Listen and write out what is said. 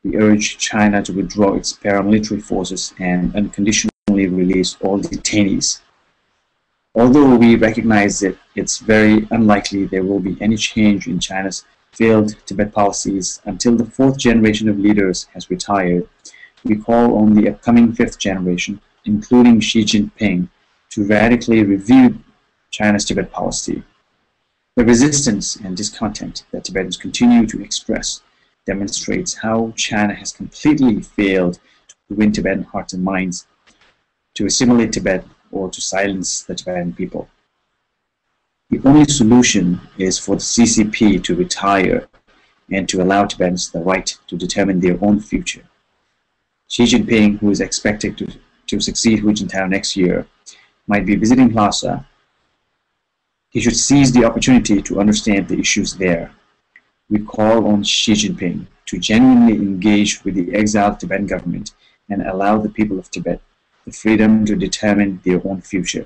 We urge China to withdraw its paramilitary forces and unconditionally release all detainees. Although we recognize that it's very unlikely there will be any change in China's failed Tibet policies until the fourth generation of leaders has retired, we call on the upcoming fifth generation, including Xi Jinping, to radically review China's Tibet policy. The resistance and discontent that Tibetans continue to express demonstrates how China has completely failed to win Tibetan hearts and minds, to assimilate Tibet, or to silence the Tibetan people. The only solution is for the CCP to retire and to allow Tibetans the right to determine their own future. Xi Jinping, who is expected to succeed Hu Jintao next year, might be visiting Lhasa. He should seize the opportunity to understand the issues there. We call on Xi Jinping to genuinely engage with the exiled Tibetan government and allow the people of Tibet the freedom to determine their own future.